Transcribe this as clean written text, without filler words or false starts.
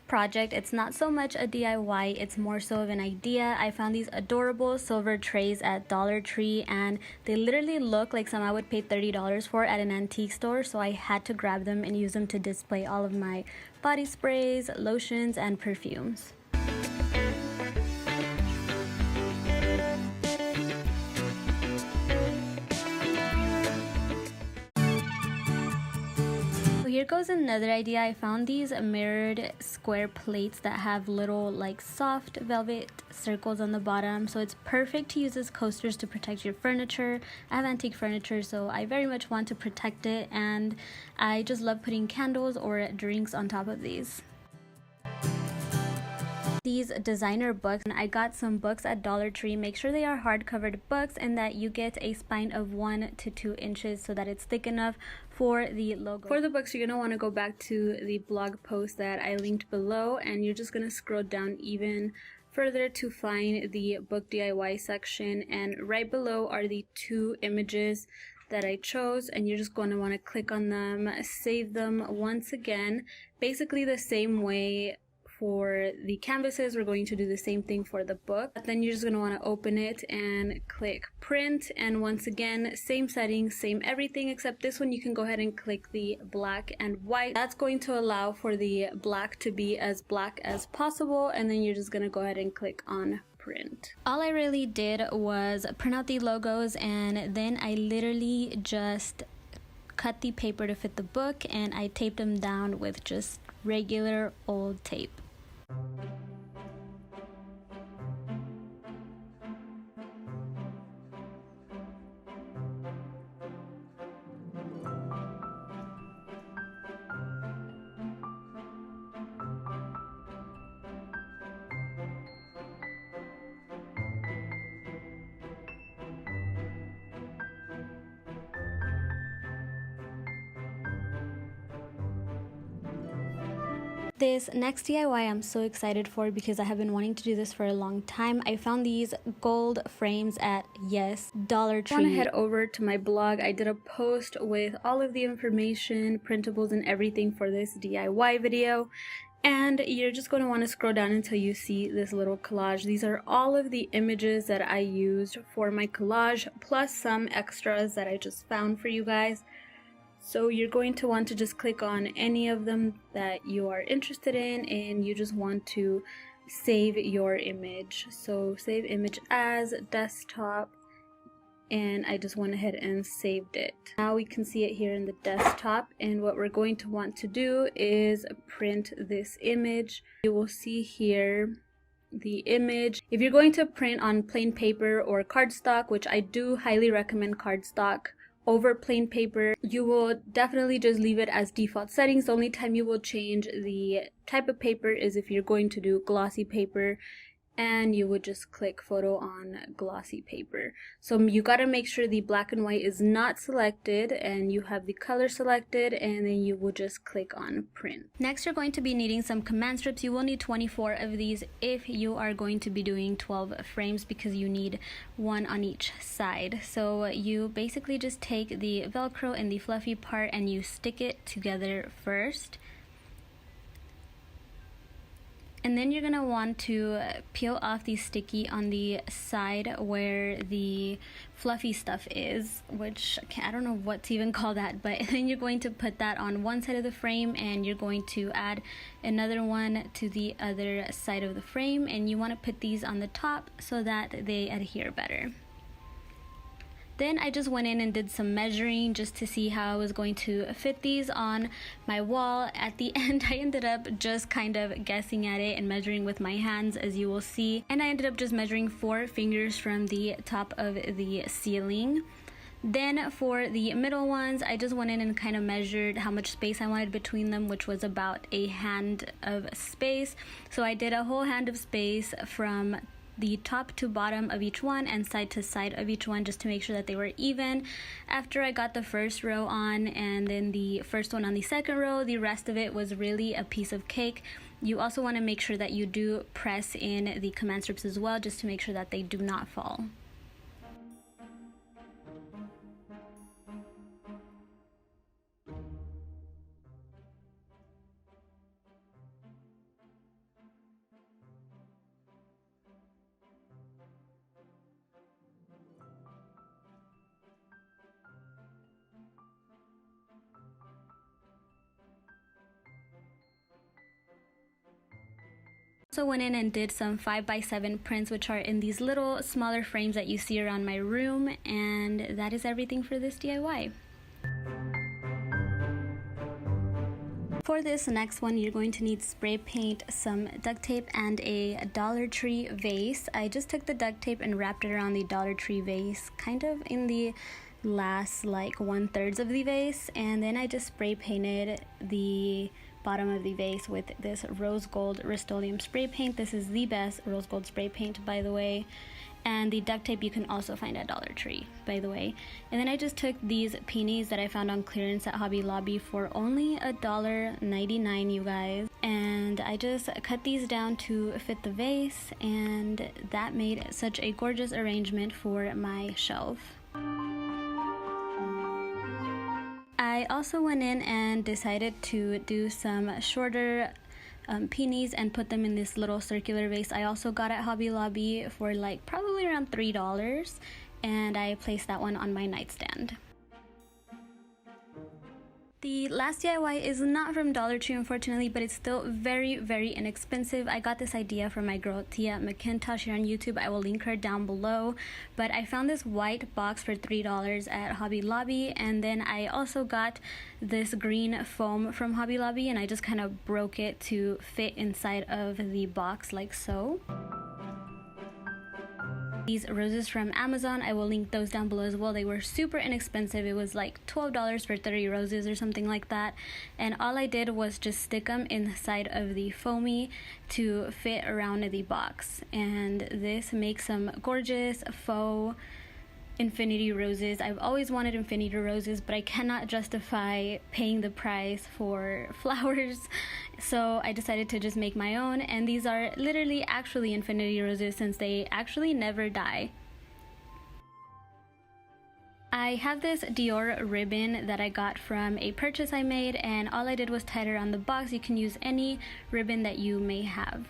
project. It's not so much a DIY, it's more so of an idea. I found these adorable silver trays at Dollar Tree and they literally look like some I would pay $30 for at an antique store, so I had to grab them and use them to display all of my body sprays, lotions, and perfumes. Here goes another idea. I found these mirrored square plates that have little like soft velvet circles on the bottom, so it's perfect to use as coasters to protect your furniture. I have antique furniture, so I very much want to protect it, and I just love putting candles or drinks on top of these. These designer books, and I got some books at Dollar Tree. Make sure they are hardcover books and that you get a spine of 1 to 2 inches so that it's thick enough for the logo. For the books, you're gonna want to go back to the blog post that I linked below, and you're just gonna scroll down even further to find the book DIY section, and right below are the 2 images that I chose, and you're just going to want to click on them, save them once again, basically the same way for the canvases. We're going to do the same thing for the book. But then you're just going to want to open it and click print, and once again same settings, same everything, except this one you can go ahead and click the black and white. That's going to allow for the black to be as black as possible, and then you're just going to go ahead and click on print. All I really did was print out the logos, and then I literally just cut the paper to fit the book, and I taped them down with just regular old tape. This next DIY I'm so excited for because I have been wanting to do this for a long time. I found these gold frames at, yes, Dollar Tree. I want to head over to my blog. I did a post with all of the information, printables, and everything for this DIY video. And you're just going to want to scroll down until you see this little collage. These are all of the images that I used for my collage, plus some extras that I just found for you guys. So you're going to want to just click on any of them that you are interested in, and you just want to save your image. So save image as desktop, and I just went ahead and saved it. Now we can see it here in the desktop, and what we're going to want to do is print this image. You will see here the image. If you're going to print on plain paper or cardstock, which I do highly recommend cardstock over plain paper, you will definitely just leave it as default settings. The only time you will change the type of paper is if you're going to do glossy paper, and you would just click photo on glossy paper. So you got to make sure the black and white is not selected and you have the color selected, and then you will just click on print. Next, you're going to be needing some command strips. You will need 24 of these if you are going to be doing 12 frames, because you need 1 on each side. So you basically just take the Velcro and the fluffy part and you stick it together first. And then you're going to want to peel off the sticky on the side where the fluffy stuff is, which I don't know what to even call that, but then you're going to put that on one side of the frame, and you're going to add another one to the other side of the frame, and you want to put these on the top so that they adhere better. Then I just went in and did some measuring just to see how I was going to fit these on my wall. At the end, I ended up just kind of guessing at it and measuring with my hands, as you will see. And I ended up just measuring 4 fingers from the top of the ceiling. Then for the middle ones, I just went in and kind of measured how much space I wanted between them, which was about a hand of space. So I did a whole hand of space from the top to bottom of each one and side to side of each one, just to make sure that they were even. After I got the first row on and then the first one on the second row, the rest of it was really a piece of cake. You also want to make sure that you do press in the command strips as well, just to make sure that they do not fall. Also went in and did some 5x7 prints, which are in these little smaller frames that you see around my room, and that is everything for this DIY. For this next one, you're going to need spray paint, some duct tape, and a Dollar Tree vase. I just took the duct tape and wrapped it around the Dollar Tree vase, kind of in the last like 1/3 of the vase, and then I just spray painted the bottom of the vase with this rose gold Rust-Oleum spray paint. This is the best rose gold spray paint, by the way. And the duct tape you can also find at Dollar Tree, by the way. And then I just took these peonies that I found on clearance at Hobby Lobby for only $1.99, you guys. And I just cut these down to fit the vase, and that made such a gorgeous arrangement for my shelf. I also went in and decided to do some shorter peonies and put them in this little circular vase I also got at Hobby Lobby for like probably around $3, and I placed that one on my nightstand. The last DIY is not from Dollar Tree, unfortunately, but it's still very, very inexpensive. I got this idea from my girl Tia McIntosh here on YouTube. I will link her down below. But I found this white box for $3 at Hobby Lobby, and then I also got this green foam from Hobby Lobby, and I just kind of broke it to fit inside of the box like so. These roses from Amazon, I will link those down below as well. They were super inexpensive. It was like $12 for 30 roses or something like that. And all I did was just stick them inside of the foamy to fit around the box. And this makes some gorgeous faux infinity roses. I've always wanted infinity roses, but I cannot justify paying the price for flowers, so I decided to just make my own. And these are literally actually infinity roses, since they actually never die. I have this Dior ribbon that I got from a purchase I made, and all I did was tie it around the box. You can use any ribbon that you may have.